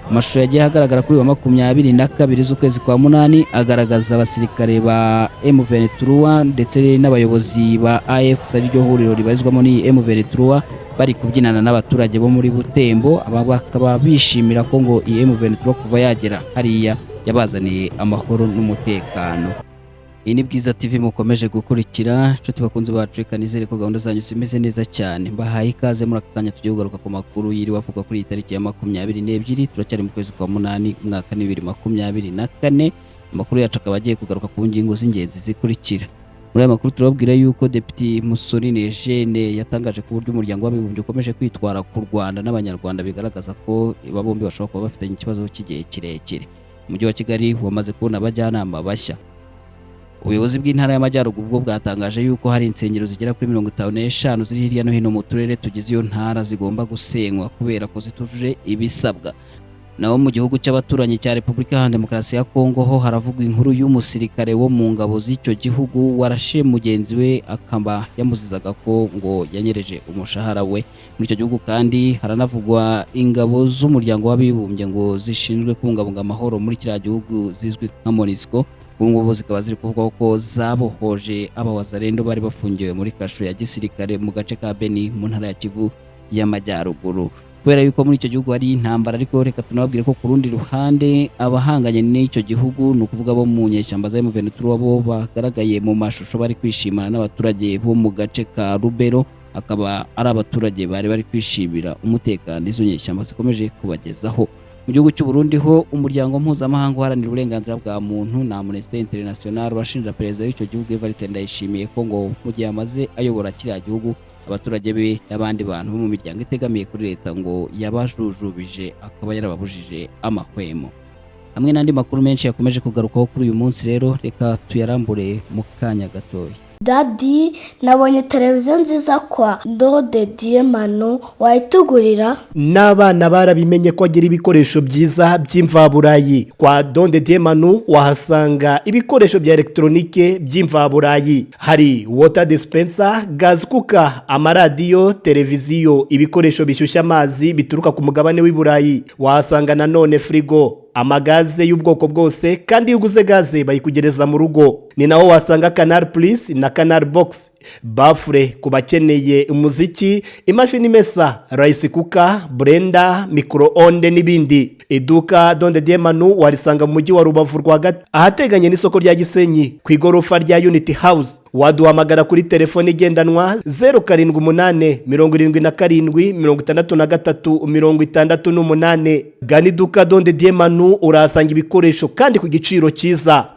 amashusho yagiye ahagaragara kuri wa 22 z'ukwezi kwa munani agaragaza abasirikare ba M23 ndetse n'abayobozi ba AFC ariryo huriro ribarizwamo ni M23 bari kubyinana n'abaturage bo muri Butembo. Aba bakaba bishimira ko ngo iyi M23 kuva yagera hariya yabazaniye amahoro n'umutekano. Iyi ni Bwiza TV mukomeje gukurikira, nshuti bakunze bacu, reka nizere ko gahunda zanyu zimeze neza cyane. Mbahaye ikaze muri aka kanya tugiye kugaruka ku makuru yiri wavuga kuri itariki ya 22, turacyari mu kwezi kwa munani umwaka 2024. Amakuru yacu akaba agiye kugaruka ku ngingo z'ingenzi zikurikira. Muri aya makuru turababwira yuko Depite Mussolini Eugene yatangaje ku buryo umuryango w'abibumbye ukomeje kwitwara ku Rwanda n'abanyarwanda, bigaragaza ko aba bombi bashobora kuba bafitanye ikibazo cy'igihe kirekire. Umujyi wa Kigali wamaze kubona abajyanama bashya. Ubuyobozi bw'intara y'Amajyaruguru bwo bwatangaje yuko hari insengero zigera kuri 55 ziri hirya no hino mu turere tugize iyo ntara zigomba gusenywa kubera ko zitujuje ibisabwa. Naho mu gihugu cy'abaturanyi cya Repubulika ya Demokarasi ya Kongo ho haravugwa inkuru y'umusirikare wo mu ngabo z'icyo gihugu warashe mugenzi we, akaba yamuzizaga ko ngo yanyereje umushahara we. Muri icyo gihugu kandi haranavugwa ingabo z'umuryango w'abibumbye ngo zishinzwe kubungabunga amahoro muri kiriya gihugu zizwi nka MONUSCO. Ubu zikaba ziri kuvuga ko zabohoje abawazarendo bari bafungiwe muri kasho ya gisirikare mu gace ka Beni mu ntara ya Kivu y'Amajyaruguru. Kubera yuko muri icyo gihugu hari intambara, ariko reka tunababwire ko ku rundi ruhande abahanganye n'icyo gihugu ni ukuvuga bo mu nyeshyamba za M23 bo bagaragaye mu mashusho bari kwishimana n'abaturage bo mu gace ka Rubero. Akaba ari abaturage bari kwishimira umutekano izo nyeshyamba zikomeje kubagezaho. Mu gihugu cy'u Burundi ho umuryango mpuzamahanga uharanira uburenganzira bwa muntu na Amnesty International urashinja perezida w'icyo gihugu Evariste Ndayishimiye ko ngo mu gihe amaze ayobora kiriya gihugu abaturage be n'abandi bantu bo mu miryango itegamiye kuri leta ngo yabajujubije, akaba yarababujije amahwemo. Hamwe n'andi makuru menshi yakomeje kugarukaho kuri uyu munsi, rero reka tuyarambure mu kanya gatoya. Daddy, nabonye televiziyo nziza kwa Ndode Diemano, wayitugurira? N'abana barabimenye ko agira ibikoresho byiza by'imvaburayi. Kwa Ndode Diemano wahasanga ibikoresho bya elektronike by'imvaburayi. Hari water dispenser, gas cooker, amaradiyo, televiziyo, ibikoresho bishyushya amazi bituruka ku mugabane w'i Burayi. Wahasanga nanone frigo, amagaze y'ubwoko bwose, kandi iyo uguze gaze bayikugereza mu rugo. Ni naho wasanga Canal Plus na Canal Box, bafure ku bakeneye umuziki, imashini imesa, rice cooker, blender, micro-onde n'ibindi. Iduka Ndode Diemano warisanga mu mujyi wa Rubavu rwagati ahateganye n'isoko rya Gisenyi ku igorofa rya Unity House. Waduhamagara kuri telefone igendanwa 078 77 63 68. Gana iduka Ndode Diemano urahasanga ibikoresho kandi ku giciro cyiza.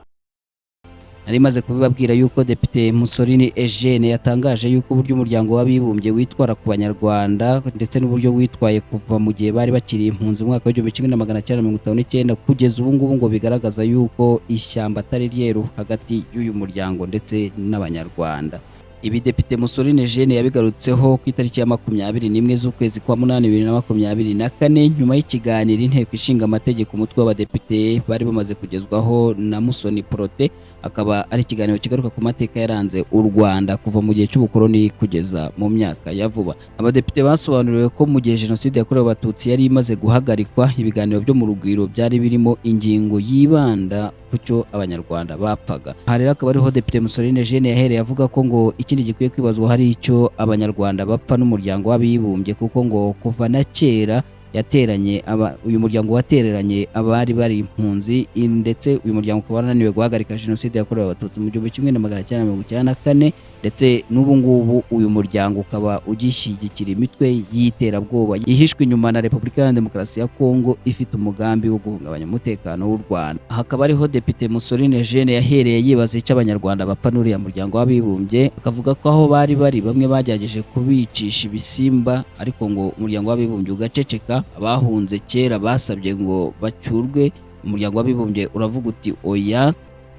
Nari maze kubibabwira yuko Depite Mussolini Eugene yatangaje yuko uburyo umuryango w'abibumbye witwara ku banyarwanda ndetse n'uburyo witwaye kuva mu gihe bari bakiri impunzi mu mwaka wa 1959 kugeza ubu ngubu ngo bigaragaza yuko ishyamba atari ryeru hagati y'uyu muryango ndetse n'abanyarwanda. Ibi Depite Mussolini Eugene yabigarutseho ku itariki ya 21 z'ukwezi kwa munani 2024 nyuma y'ikiganiro inteko ishinga amategeko umutwe w'abadepite bari bamaze kugezwaho na Musoni Prote. Akaba ari ikiganiro kigaruka ku mateka yaranze u Rwanda kuva mu gihe cy'ubukoloni kugeza mu myaka ya vuba. Abadepite basobanuriwe ko mu gihe jenoside yakorewe abatutsi yari imaze guhagarikwa, ibiganiro byo mu rugwiro byari birimo ingingo yibanda ku cyo abanyarwanda bapfaga. Aha rero akaba ariho Depite Mussolini Eugene yahereye avuga ko ngo ikindi gikwiye kwibazwa hari icyo abanyarwanda bapfa n'umuryango w'abibumbye, kuko ngo kuva na kera yateranye uyu muryango watereranye abari bari impunzi, ndetse uyu muryango ukaba wananiwe guhagarika jenoside yakorewe abatutsi mu 1994, ndetse n'ubu ngubu uyu muryango ukaba ugishyigikira imitwe y'iterabwoba yihishwe inyuma na Repubulika ya Demokarasi ya Kongo ifite umugambi wo guhungabanya umutekano w'u Rwanda. Aha akaba ariho Depite Mussolini Eugene yahereye yibaza icyo abanyarwanda bapfa n'uriya muryango w'abibumbye, akavuga ko aho bari bamwe bagerageje kubicisha ibisimba, ariko ngo umuryango w'abibumbye ugaceceka. Abahunze kera basabye ngo bacyurwe, umuryango w'abibumbye uravuga uti oya.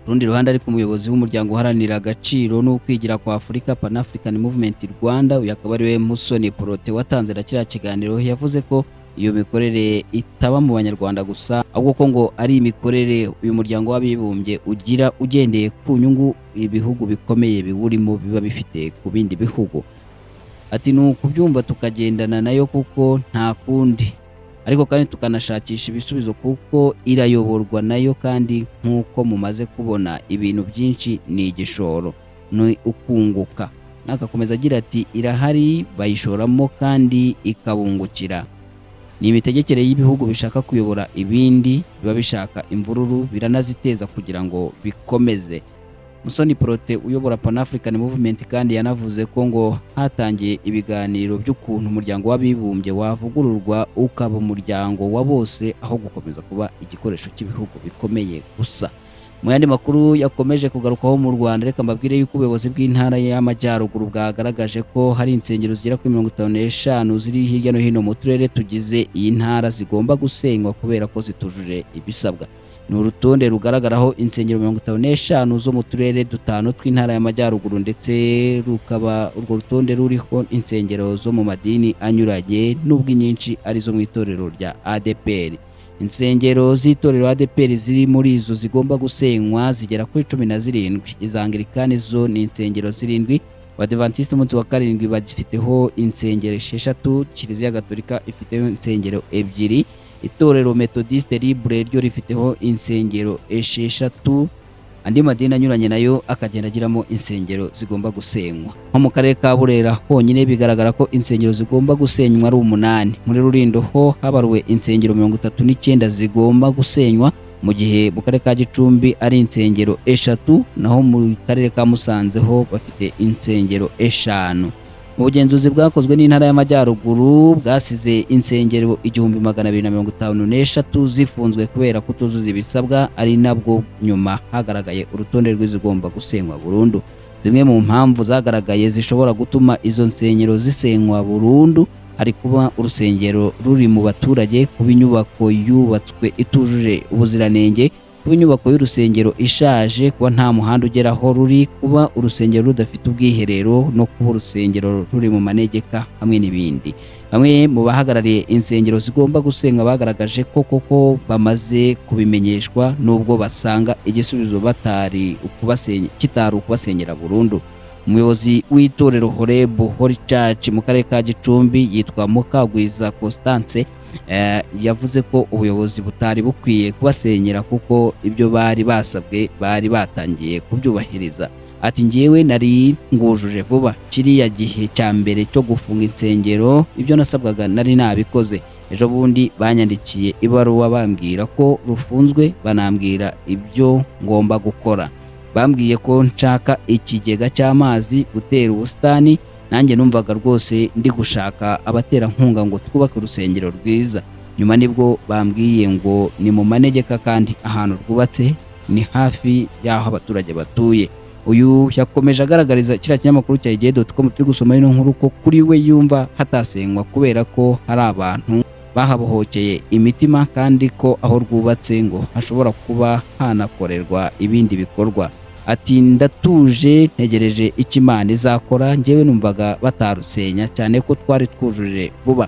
Rundi ruhande ariko umuyobozi w'umuryango uharanira agaciro no kwigira kwa Africa Pan African Movement Rwanda, uyu akaba ariwe Musoni Prote watanze na kiriya kiganiro, yavuze ko iyo mikorere itaba mu banyarwanda gusa, ahubwo ko ngo ari imikorere uyu muryango w'abibumbye ugira ugendeye ku nyungu ibihugu bikomeye biwurimo biba bifite ku bindi bihugu. Ati ni ukubyumva tukagendana nayo kuko nta kundi. ariko kandi tukanashakisha ibisubizo kuko irayoborwa nayo, kandi nk'uko mumaze kubona ibintu byinshi ni igishoro, ni ukunguka. Nakakomeza agira ati irahari bayishoramo kandi ikabungukira. Ni imitegekere y'ibihugu bishaka kuyobora ibindi, biba bishaka imvururu, biranaziteza kugira ngo bikomeze. Musoni Protais uyobora Pan African Movement kandi yanavuze ko ngo hatangiye ibiganiro by'ukuntu umuryango w'abibumbye wavugururwa ukaba umuryango wa bose aho gukomeza kuba igikoresho cy'ibihugu bikomeye gusa. Mu yandi makuru yakomeje kugarukaho mu Rwanda, reka mbabwire yuko ubuyobozi bw'intara y'Amajyaruguru bwagaragaje ko hari insengero zigera kuri 55 ziri hirya no hino mu turere tugize iyi ntara zigomba gusenywa kubera ko zitujuje ibisabwa. Ni urutonde rugaragaraho insengero 55 zo mu turere dutanu tw'intara y'Amajyaruguru, ndetse rukaba urwo rutonde ruriho insengero zo mu madini anyuranye n'ubwo inyinshi ari zo mu itorero rya ADPR. Insengero z'itorero ADPR ziri muri izo zigomba gusenywa zigera kuri 17. Izangirikani zo ni insengero 7, Abadiventiste umunsi wa karindwi bagifiteho insengero 6, Kiliziya Gatolika ifiteho insengero 2, Itorero Methodiste Libre ryo rifiteho insengero 6, andi madini anyuranye nayo akagenda agiramo insengero zigomba gusenywa. Nko mu karere ka Burera honyine bigaragara ko insengero zigomba gusenywa ari 8. Muri Rulindo ho habaruwe insengero 39 zigomba gusenywa, mu gihe mu karere ka Gicumbi ari insengero 3, naho mu karere ka Musanze ho bafite insengero 5. Mu bugenzuzi bwakozwe n'intara y'Amajyaruguru bwasize insengero 1253 zifunzwe kubera kutuzuza ibisabwa, ari nabwo nyuma hagaragaye urutonde rw'izigomba gusenywa burundu. Zimwe mu mpamvu zagaragaye zishobora gutuma izo nsengero zisenywa burundu hari kuba urusengero ruri mu baturage, kuba inyubako yubatswe itujuje ubuziranenge, kuba inyubako y'urusengero ishaje, kuba nta muhanda ugeraho ruri, kuba urusengero rudafite ubwiherero, no kuba urusengero ruri mu manegeka, hamwe n'ibindi. Bamwe mu bahagarariye insengero zigomba gusenywa bagaragaje ko koko bamaze kubimenyeshwa, nubwo basanga igisubizo kitari ukubasenyera burundu. Umuyobozi w'itorero Horeb Holy Church mu karere ka Gicumbi yitwa Mukagwiza Constance yavuze ko ubuyobozi butari bukwiye kubasenyera kuko ibyo bari basabwe bari batangiye kubyubahiriza. Ati ngewe nari ngujuje vuba kiriya gihe cya mbere cyo gufunga insengero, ibyo nasabwaga nari nabikoze. Ejo bundi banyandikiye ibaruwa bambwira ko rufunzwe, banambwira ibyo ngomba gukora. Bambwiye ko nshaka ikigega cy'amazi, gutera ubusitani, nanjye numvaga rwose ndi gushaka abaterankunga ngo twubake urusengero rwiza. Nyuma nibwo bambwiye ngo ni mu manegeka kandi ahantu rwubatse ni hafi y'aho abaturage batuye. Uyu yakomeje agaragariza kiriya kinyamakuru cya igihe.com turi gusoma ino nkuru ko kuri we yumva hatasenywa kubera ko hari abantu bahabohokeye imitima, kandi ko aho rwubatse ngo hashobora kuba hanakorerwa ibindi bikorwa. Ati ndatuje ntegereje icyo Imana izakora, njyewe numvaga batarusenya cyane ko twari twujuje vuba.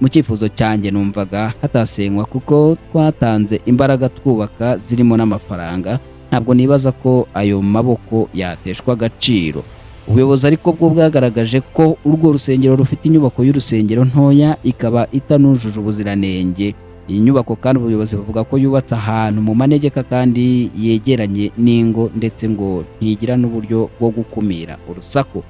Mu cyifuzo cyanjye numvaga hatasenywa kuko twatanze imbaraga twubaka zirimo n'amafaranga, ntabwo nibaza ko ayo maboko yateshwa agaciro. Ubuyobozi ariko bwo bwagaragaje ko urwo rusengero rufite inyubako y'urusengero ntoya ikaba itanujuje ubuziranenge. Iyi nyubako kandi ubuyobozi buvuga ko yubatse ahantu mu manegeka kandi yegeranye n'ingo, ndetse ngo ntigira n'uburyo bwo gukumira urusaku.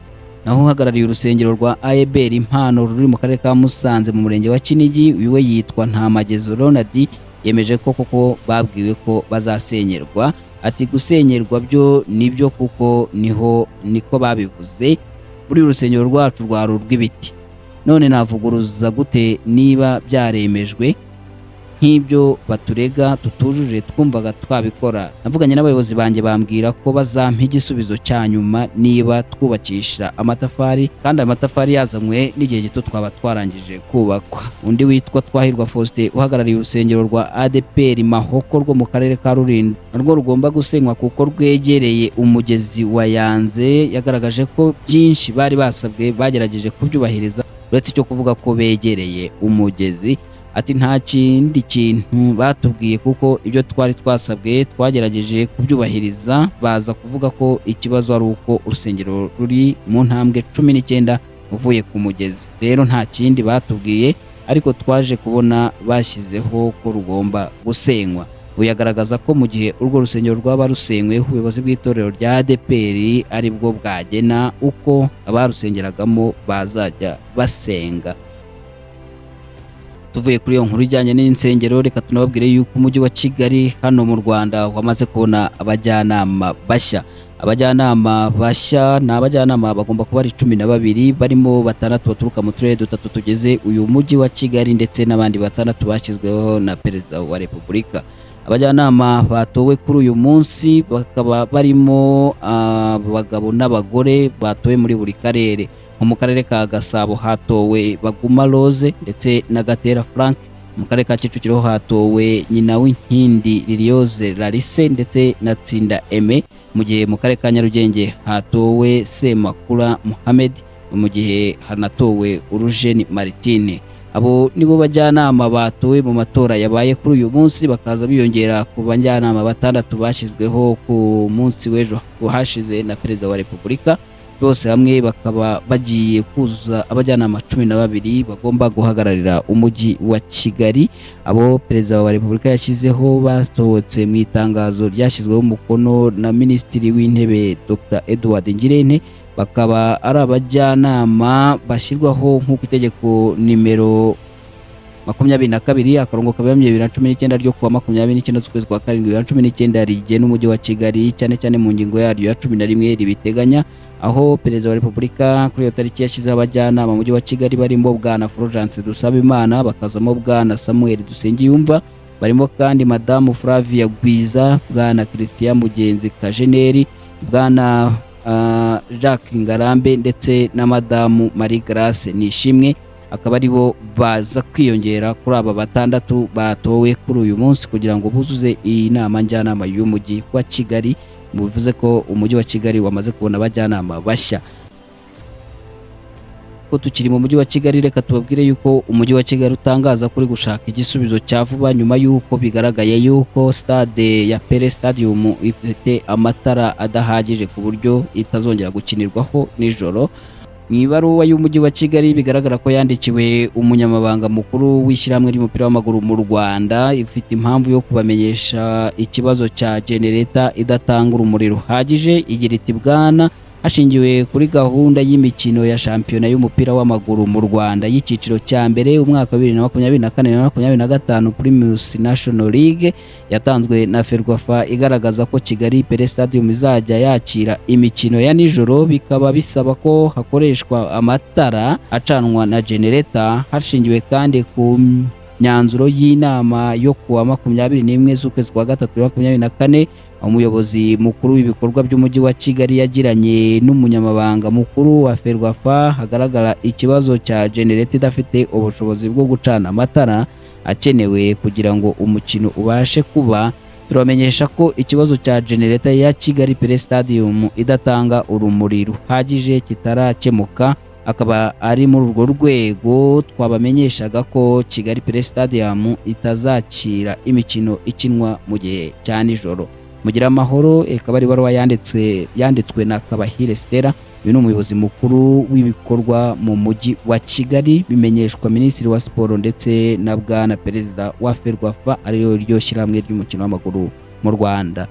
Naho uhagarariye urusengero rwa AEBR Impano ruri mu karere ka Musanze mu murenge wa Kinigi, wiwe yitwa Ntamagezo Ronald, yemeje ko koko babwiwe ko bazasenyerwa. Ati gusenyerwa byo nibyo kuko niko babivuze, muri urusengero rwacu rwa rw'ibiti. None navuguruza gute niba byaremejwe? Nk'ibyo baturega tutujuje twumvaga twabikora. Navuganye n'abayobozi banjye bambwira ko bazampa igisubizo cya nyuma niba twubakisha amatafari, kandi amatafari yazanywe n'igihe gito twaba twarangije kubakwa. Undi witwa Twahirwa Faustin uhagarariye urusengero rwa ADPR Mahoko rwo mu karere ka Rulindo narwo rugomba gusenywa kuko rwegereye umugezi wa Yanze, yagaragaje ko byinshi bari basabwe bagerageje kubyubahiriza uretse cyo kuvuga ko begereye umugezi. Ati nta kindi kintu batubwiye kuko ibyo twari twasabwe twagerageje kubyubahiriza, baza kuvuga ko ikibazo ari uko urusengero ruri mu ntambwe 19 uvuye ku mugezi. Rero nta kindi batubwiye, ariko twaje kubona bashyizeho ko rugomba gusenywa. Uyagaragaza ko mu gihe urwo rusengero rwaba rusenywe, ubuyobozi bw'itorero rya ADEPR ari bwo bwagena uko abarusengeragamo bazajya basenga. Tuvuye kuri iyo nkuru ijyanye n'insengero, reka tunababwire yuko umujyi wa Kigali hano mu Rwanda wamaze kubona abajyanama bashya. Abajyanama bashya ni abajyanama bagomba kuba ari 12, barimo 6 baturuka mu turere 3 tugize uyu mujyi wa Kigali ndetse n'abandi 6 bashyizweho na Perezida wa Repubulika. Abajyanama batowe kuri uyu munsi bakaba barimo abagabo n'abagore batowe muri buri karere. Mu karere ka Gasabo hatowe Baguma Rose ndetse na Gatera Frank. Mu karere ka Kicukiro hatowe Nyinaw'inkindi Liliose Larise ndetse na Tsinda Aime. Mu gihe mu karere ka Nyarugenge hatowe Semakula Mohamed, mu gihe hanatowe Urujeni Martine. Abo nibo bajyanama batowe mu matora yabaye kuri uyu munsi, bakaza biyongera ku bajyanama 6 bashyizweho ku munsi w'ejo hashize na Perezida wa Repubulika. Bose hamwe bakaba bagiye kuzuza abajyanama 12 bagomba guhagararira umujyi wa Kigali. Abo Perezida wa Repubulika yashyizeho batotse mu itangazo ryashyizweho umukono na Minisitiri w'Intebe Dr. Edward Ngirente, bakaba ari abajyanama bashyirwaho nk'uko itegeko nimero 22/2019 ryo kuwa 29 z'ukwezi kwa 7 2019 rigena umujyi wa Kigali cyane cyane mu ngingo yaryo ya 11 ribiteganya, aho Perezida wa Repubulika kuri iyo tariki yashyizeho abajyanama mu mujyi wa Kigali barimo Bwana Fulgence Dusabimana, bakazamo Bwana Samuel Dusengiyumva, barimo kandi Madamu Flavia Gwiza, Bwana Christian Mugenzi Kajeneri, Bwana Jacques Ngarambe ndetse na Madamu Marie Grace Nishimwe. Akaba ari bo baza kwiyongera kuri aba 6 batowe kuri uyu munsi kugira ngo buzuze iyi nama njyanama y'umujyi wa Kigali. Bivuze ko umujyi wa Kigali wamaze kubona abajyanama bashya. Ko tukiri mu mujyi wa Kigali, reka tubabwire yuko umujyi wa Kigali utangaza kuri gushaka igisubizo cya vuba nyuma yuko bigaragaye yuko stade ya Pele Stadium ifite amatara adahagije ku buryo itazongera gukinirwaho nijoro. Mu ibaruwa y'umujyi wa Kigali bigaragara ko yandikiwe umunyamabanga mukuru w'ishyirahamwe ry'umupira w'amaguru mu Rwanda, ifite impamvu yo kubamenyesha ikibazo cya generator idatanga urumuri ruhagije. Igira iti Bwana, hashingiwe kuri gahunda y'imikino ya shampiyona y'umupira w'amaguru mu Rwanda y'icyiciro cya mbere umwaka wa 2024-2025 Primus National League yatanzwe na Ferwafa igaragaza ko Kigali Pele Stadium izajya yakira imikino ya nijoro, bikaba bisaba ko hakoreshwa amatara acanwa na generator. Hashingiwe kandi ku myanzuro y'inama yo kuwa 21 z'ukwezi kwa 3 2024 umuyobozi mukuru w'ibikorwa by'umujyi wa Kigali yagiranye n'umunyamabanga mukuru wa Ferwafa, hagaragara ikibazo cya generator idafite ubushobozi bwo gucana amatara akenewe kugira ngo umukino ubashe kuba. Turamenyesha ko ikibazo cya generator ya Kigali Pele Stadium idatanga urumuri ruhagije kitarakemuka, akaba ari muri urwo rwego twabamenyeshaga ko Kigali Pele Stadium itazakira imikino ikinwa mu gihe cya nijoro. Mugira amahoro. Ikaba ari baruwa yanditswe na Kabahire Stella, uyu ni umuyobozi mukuru w'ibikorwa mu mujyi wa Kigali, bimenyeshwa Minisitiri wa Siporo ndetse na Bwana Perezida wa Ferwafa ariyo ryo shyirahamwe ry'umukino w'amaguru mu Rwanda.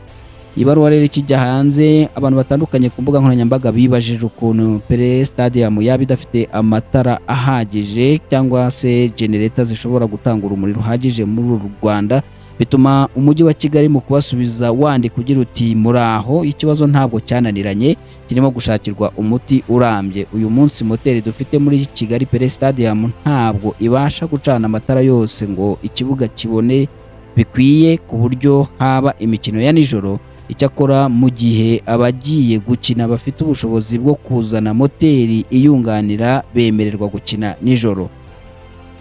Ibaruwa rero ikijya hanze, abantu batandukanye ku mbuga nkoranyambaga bibajije ukuntu Pele Stadium yaba idafite amatara ahagije cyangwa se generator zishobora gutanga urumuri ruhagije muri uru Rwanda, bituma umujyi wa Kigali mu kubasubiza wandika ugira uti muraho, ikibazo ntabwo cyananiranye, kirimo gushakirwa umuti urambye. Uyu munsi moteri dufite muri Kigali Pele Stadium ntabwo ibasha gucana amatara yose ngo ikibuga kibone bikwiye ku buryo haba imikino ya nijoro. Icyakora mu gihe abagiye gukina bafite ubushobozi bwo kuzana moteri iyunganira bemererwa gukina nijoro.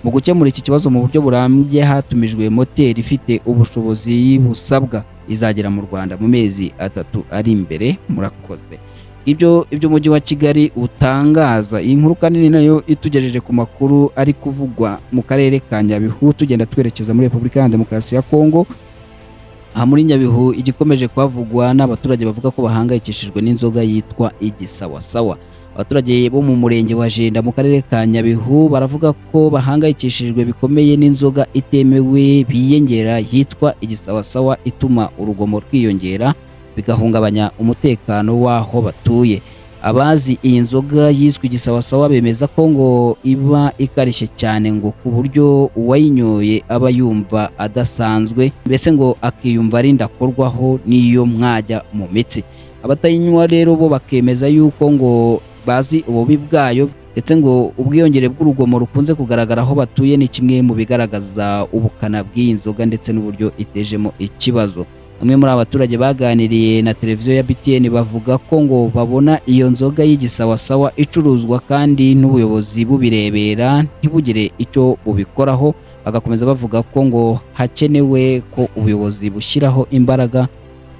Mu gukemura iki kibazo mu buryo burambye, hatumijwe moteri ifite ubushobozi busabwa, izagera mu Rwanda mu mezi 3 ari imbere. Murakoze. Ibyo umujyi wa Kigali utangaza. Iyi nkuru kanini nayo itugejeje ku makuru ari kuvugwa mu karere ka Nyabihu, tugenda twerekeza muri Repubulika ya Demokarasi ya Kongo. Aha muri Nyabihu igikomeje kwavugwa n'abaturage bavuga ko bahangayikishijwe n'inzoga yitwa igisawasawa. abaturage bo mu murenge wa Jenda mu karere ka Nyabihu baravuga ko bahangayikishijwe bikomeye n'inzoga itemewe biyengera yitwa igisawasawa ituma urugomo rwiyongera bigahungabanya umutekano w'aho batuye. Abazi iyi nzoga yiswe igisawasawa bemeza ko ngo iba ikarishye cyane ngo ku buryo uwayinyoye aba yumva adasanzwe, mbese ngo akiyumva ari ndakorwaho n'iyo mwajya mu mitsi. Abatayinywa rero bo bakemeza yuko ngo bazi ububi bwayo ndetse ngo ubwiyongere bw'urugomo rukunze kugaragara aho batuye ni kimwe mu bigaragaza ubukana bw'iyi nzoga ndetse n'uburyo itejemo ikibazo. Bamwe muri abaturage baganiriye na televiziyo ya BTN bavuga ko ngo babona iyo nzoga y'igisawasawa icuruzwa kandi n'ubuyobozi bubirebera ntibugire icyo bubikoraho, bagakomeza bavuga ko ngo hakenewe ko ubuyobozi bushyiraho imbaraga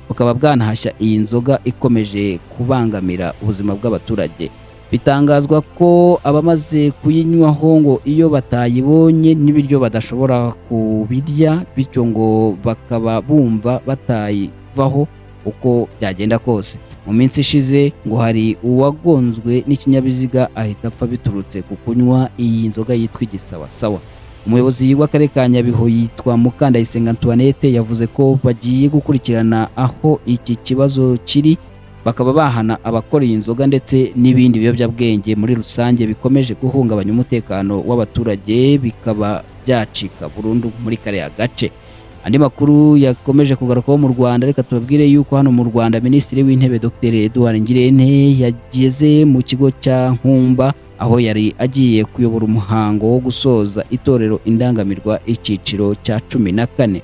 bukaba bwanahashya iyi nzoga ikomeje kubangamira ubuzima bw'abaturage. Bitangazwa ko abamaze kuyinywaho ngo iyo batayibonye n'ibiryo badashobora kubirya, bityo ngo bakaba bumva batayivaho uko byagenda kose. Mu minsi ishize ngo hari uwagonzwe n'ikinyabiziga ahita apfa biturutse ku kunywa iyi nzoga yitwa igisawasawa. Umuyobozi w'akarere ka Nyabihu yitwa Mukandayisenga Antoinette yavuze ko bagiye gukurikirana aho iki kibazo kiri, bakaba bahana abakora iyi nzoga ndetse n'ibindi biyobyabwenge muri rusange bikomeje guhungabanya umutekano w'abaturage bikaba byacika burundu muri kariya gace. Andi makuru yakomeje kugarukaho mu Rwanda, reka tubabwire yuko hano mu Rwanda Minisitiri w'Intebe Dr Edouard Ngirente yageze mu kigo cya Nkumba aho yari agiye kuyobora umuhango wo gusoza itorero Indangamirwa icyiciro cya 14.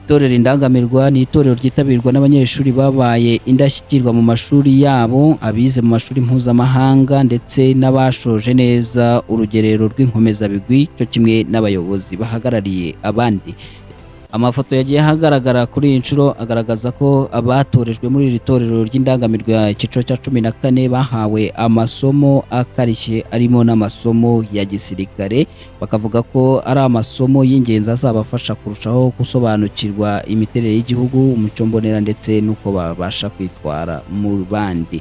Itorero Indangamirwa ni itorero ryitabirwa n'abanyeshuri babaye indashyikirwa mu mashuri yabo, abize mu mashuri mpuzamahanga ndetse n'abashoje neza urugerero rw'inkomezabigwi cyo kimwe n'abayobozi bahagarariye abandi. Amafoto yagiye hagaragara kuri iyi nshuro agaragaza ko abatorejwe muri iri torero ry'Indangamirwa icyiciro cya 14 bahawe amasomo akarishye arimo n'amasomo ya gisirikare, bakavuga ko ari amasomo y'ingenzi azabafasha kurushaho gusobanukirwa imiterere y'igihugu, umuco mbonera ndetse n'uko babasha kwitwara mu bandi.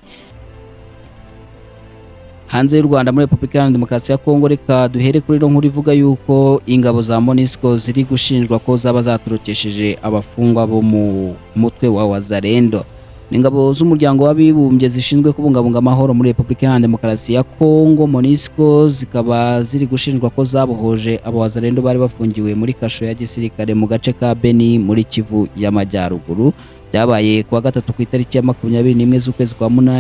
Hanze y'u Rwanda muri Repubulika Iharanira Demokarasi ya Kongo, reka duhere kuri ino nkuru ivuga yuko ingabo za MONUSCO ziri gushinjwa ko zaba zaturukesheje abafungwa bo mu mutwe wa Wazalendo. Ingabo z'umuryango w'abibumbye zishinzwe kubungabunga amahoro muri Repubulika Iharanira Demokarasi ya Kongo MONUSCO zikaba ziri gushinjwa ko zabohoje abo Wazalendo bari bafungiwe muri kasho ya gisirikare mu gace ka Beni muri Kivu y'Amajyaruguru. Byabaye kuwa gatatu ku itariki ya 21 z'ukwezi kwa 8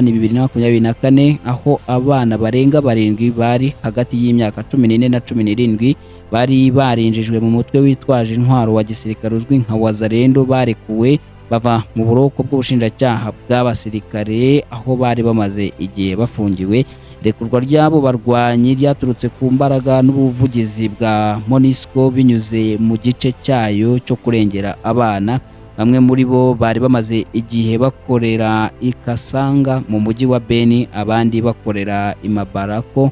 2024, aho abana barenga 7 bari hagati y'imyaka 14 na 17 bari barinjijwe mu mutwe witwaje intwaro wa gisirikare uzwi nka Wazalendo barekuwe bava mu buroko bw'ubushinjacyaha bw'abasirikare aho bari bamaze igihe bafungiwe. Rekurwa ryabo barwanyi ryaturutse ku mbaraga n'ubuvugizi bwa MONUSCO binyuze mu gice cyayo cyo kurengera abana. Bamwe muri bo bari bamaze igihe bakorera ikasanga mu mujyi wa Beni, abandi bakorera imabarako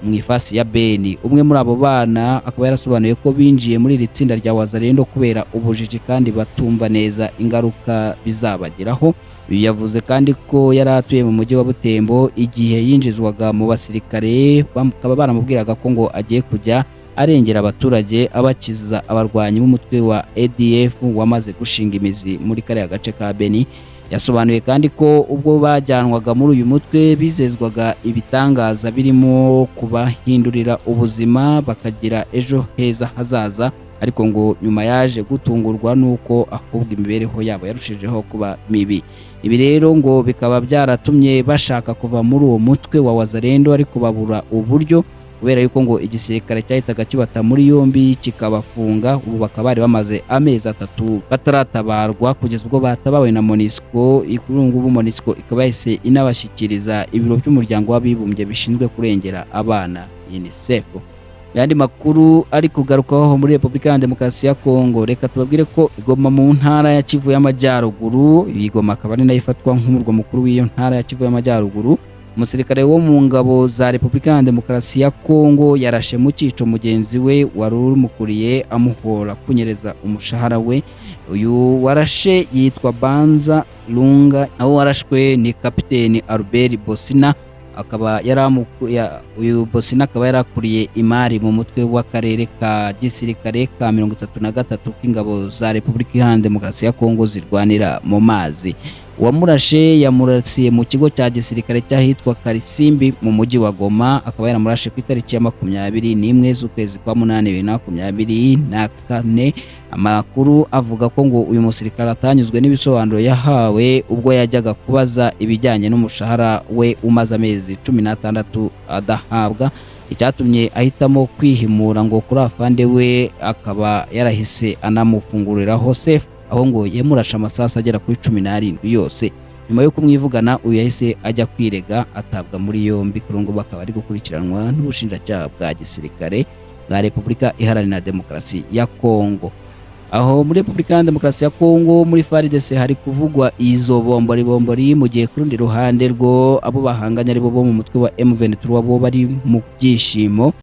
mu ifasi ya Beni. Umwe muri abo bana akaba yarasobanuye ko binjiye muri iri tsinda rya Wazalendo kubera ubujiji kandi batumva neza ingaruka bizabagiraho. Yavuze kandi ko yari atuye mu mujyi wa Butembo igihe yinjizwaga mu basirikare, bakaba baramubwiraga ko ngo agiye kujya arengera abaturage abakiza abarwanyi b'umutwe wa ADF wamaze gushinga imizi muri kariya gace ka Beni. Yasobanuye kandi ko ubwo bajyanwaga muri uyu mutwe bizezwaga ibitangaza birimo kubahindurira ubuzima bakagira ejo heza hazaza, ariko ngo nyuma yaje gutungurwa nuko ahubwo imibereho yabo yarushijeho kuba mibi. Ibi rero ngo bikaba byaratumye bashaka kuva muri uwo mutwe wa Wazalendo ariko babura uburyo, kubera yuko ngo igisirikare cyahitaga kibata muri yombi kikabafunga. Ubu bakaba bari bamaze amezi 3 bataratabarwa kugeza ubwo batabawe na MONUSCO. Ubu MONUSCO ikaba yahise inabashyikiriza ibiro by'umuryango w'abibumbye bishinzwe kurengera abana UNICEF. Yandi makuru ari kugarukaho muri Repubulika Iharanira Demokarasi ya Kongo, reka tubabwire ko Igoma mu ntara ya Kivu y'Amajyaruguru, Igoma akaba ari nayo ifatwa nk'umurwa mukuru w'iyo ntara ya Kivu y'Amajyaruguru, umusirikare wo mu ngabo za Repubulika Iharanira Demokarasi ya Kongo yarashe mu cyico mugenzi we wari umukuriye amuhora kunyereza umushahara we. uyu warashe yitwa Banza Lunga, naho warashwe ni kapiteni Albert Bosina, akaba uyu Bosina akaba yarakuriye imari mu mutwe w'akarere ka gisirikare ka 33 k'ingabo za Repubulika Iharanira Demokarasi ya Kongo zirwanira mu mazi. Uwamurashe yamurasiye mu kigo cya gisirikare cyahitwa Karisimbi mu mujyi wa Goma, akaba yaramurashe ku itariki ya 21 z'ukwezi kwa 8 2024. Amakuru avuga ko ngo uyu musirikare atanyuzwe n'ibisobanuro yahawe ubwo yajyaga kubaza ibijyanye n'umushahara we umaze amezi 16 adahabwa, icyatumye ahitamo kwihimura ngo kuri afande we akaba yarahise anamufunguriraho safe, aho ngo yamurasha amasasu agera kuri 17 yose. Nyuma yo kumwivugana uyu yahise ajya kwirega atabwa muri yombi, kuri ngo bakaba ari gukurikiranwa n'ubushinjacyaha bwa gisirikare bwa Repubulika Iharanira Demokarasi ya Kongo. Aho muri Repubulika Iharanira Demokarasi ya Kongo muri FARDC hari kuvugwa izo bombori mu gihe ku rundi ruhande rwo abo bahanganye ari bo mu mutwe wa M23 bo bari mu byishimo.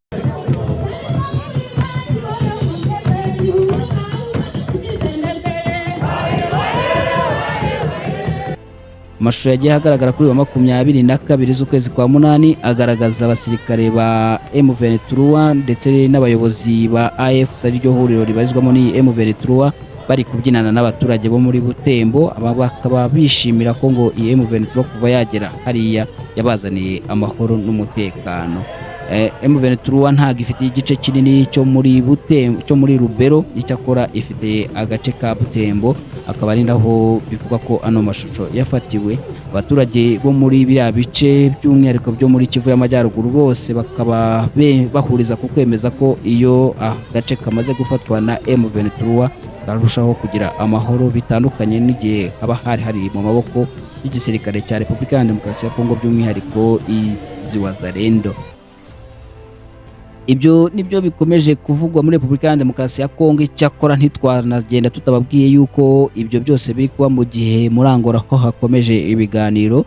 Amashusho yagiye agaragara kuri 22 z'ukwezi kwa 8 agaragaza abasirikare ba M23 ndetse n'abayobozi ba AFC ariryo huriro ribarizwamo ni M23 bari kubyinana n'abaturage bo muri Butembo. Aba bakaba bishimira ko ngo iyi M23 kuva yagera hariya yabazaniye amahoro n'umutekano. M23 ntago ifite igice kinini cyo muri Butembo, cyo muri Rubero, icyakora ifite agace ka Butembo, akaba ari naho bivuga ko ano mashusho yafatiwe. Abaturage bo muri biriya bice by'umwihariko byo muri Kivu y'Amajyaruguru bose bakaba bahuriza ku kwemeza ko iyo agace kamaze gufatwa na M23 karushaho kugira amahoro, bitandukanye n'igihe haba hari mu maboko y'igisirikare cya Repubulika Iharanira Demokarasi ya Kongo, by'umwihariko izi Wazalendo. Ibyo nibyo bikomeje kuvugwa muri Repubulika Iharanira Demokarasi ya Kongo. Icyakora ntitwanagenda tutababwiye yuko ibyo byose biri kuba mu gihe muri Angola ho hakomeje ibiganiro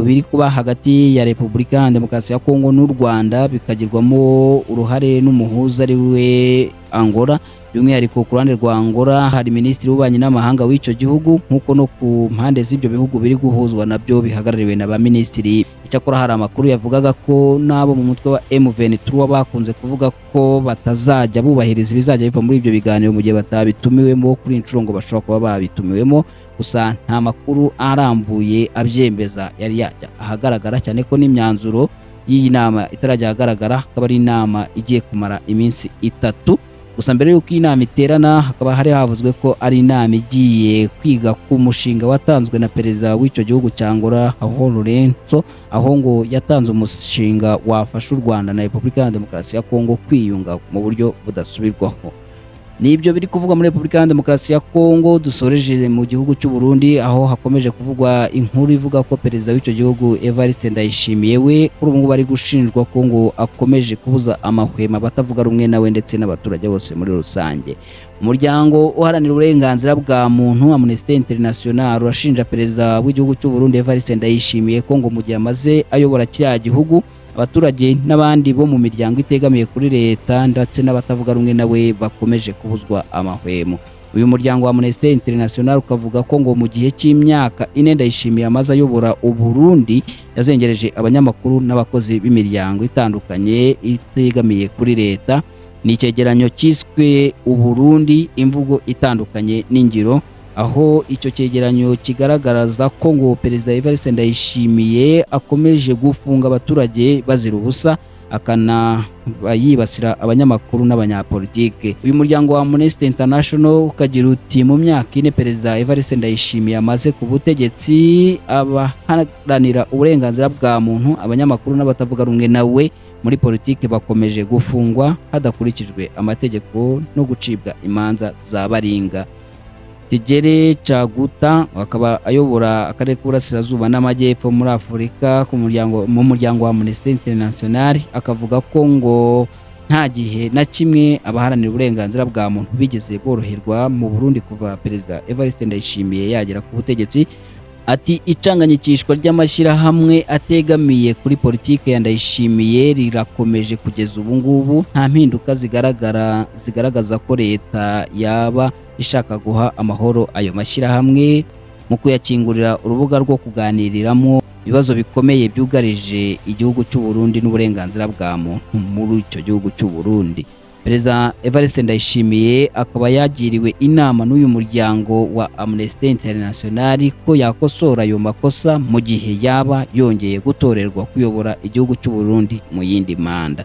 biri kuba hagati ya Repubulika Iharanira Demokarasi ya Kongo n'u Rwanda, bikagirwamo uruhare n'umuhuza ari we Angola. By'umwihariko ku ruhande rwa Angola hari minisitiri w'ububanyi n'amahanga w'icyo gihugu, nk'uko no ku mpande z'ibyo bihugu biri guhuzwa nabyo bihagarariwe na ba minisitiri. Icyakora hari amakuru yavugaga ko n'abo mu mutwe wa M23 bakunze kuvuga ko batazajya bubahiriza ibizajya biva muri ibyo biganiro mu gihe batabitumiwemo. Kuri inshuro ngo bashobora kuba babitumiwemo, gusa nta makuru arambuye abyembeza yari yajya ahagaragara, cyane ko n'imyanzuro y'iyi nama itarajya ahagaragara. Akaba ari inama igiye kumara iminsi 3. Gusa mbere y'uko inama iterana hakaba hari havuzwe ko ari inama igiye kwiga ku mushinga watanzwe na perezida w'icyo gihugu cya Angola aho Lorenzo, aho ngo yatanze umushinga wafasha u Rwanda na Repubulika Iharanira Demokarasi ya Kongo kwiyunga mu buryo budasubirwaho. Nibyo biri kuvugwa muri Repubulika Iharanira Demokarasi ya Kongo. Dusoreje mu gihugu cy'u Burundi, aho hakomeje kuvugwa inkuru ivuga ko perezida w'icyo gihugu Evariste Ndayishimiye we kuri ubu ngubu ari gushinjwa ko ngo akomeje kubuza amahwema batavuga rumwe nawe ndetse n'abaturage bose muri rusange. Umuryango uharanira uburenganzira bwa muntu Amnesty International urashinja perezida w'igihugu cy'u Burundi Evariste Ndayishimiye ko ngo mu gihe amaze ayobora kiriya gihugu, abaturage n'abandi bo mu miryango itegamiye kuri leta ndetse n'abatavuga rumwe nawe bakomeje kubuzwa amahwemo. Uyu muryango wa Amnesty International ukavuga ko ngo mu gihe cy'imyaka 4 Ndayishimiye amaze ayobora u Burundi yazengereje abanyamakuru n'abakozi b'imiryango itandukanye itegamiye kuri leta. Ni icyegeranyo cyiswe u Burundi imvugo itandukanye n'ingiro, aho icyo cyegeranyo kigaragaza ko ngo perezida Evariste Ndayishimiye akomeje gufunga abaturage bazira ubusa, yibasira abanyamakuru n'abanyapolitike. Uyu muryango wa Amnesty International ukagira uti mu myaka 4 perezida Evariste Ndayishimiye amaze ku butegetsi, abaharanira uburenganzira bwa muntu, abanyamakuru n'abatavuga rumwe nawe muri politike bakomeje gufungwa hadakurikijwe amategeko no gucibwa imanza za baringa. Tigere Caguta akaba ayobora akarere k'Uburasirazuba n'Amajyepfo muri Afurika mu muryango wa Amnesty International, akavuga ko ngo nta gihe na kimwe abaharanira uburenganzira bwa muntu bigeze boroherwa mu Burundi kuva perezida Evariste Ndayishimiye yagera ku butegetsi. Ati icanganyikishwa ry'amashyirahamwe ategamiye kuri politike ya Ndayishimiye rirakomeje kugeza ubu ngubu, nta mpinduka zigaragaza ko leta yaba ishaka guha amahoro ayo mashyirahamwe mu kuyakingurira urubuga rwo kuganiriramo ibibazo bikomeye byugarije igihugu cy'u Burundi n'uburenganzira bwa muntu muri icyo gihugu cy'u Burundi. Perezida Evariste Ndayishimiye akaba yagiriwe inama n'uyu muryango wa Amnesty International ko yakosora ayo makosa mu gihe yaba yongeye gutorerwa kuyobora igihugu cy'u Burundi mu yindi manda.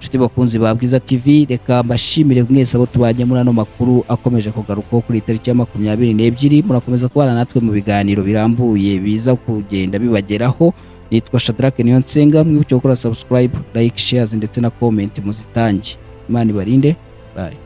Inshuti bakunzi ba Bwiza TV, reka mbashimire mwese abo tubanye muri ano makuru akomeje kugarukaho kuri tariki ya 22. Murakomeza kubana natwe mu biganiro birambuye biza kugenda bibageraho. Nitwa Shadrack Niyonsenga, mwibuke gukora subscribe, like, shares ndetse na comment muzitange. Imana ibarinde. Bye.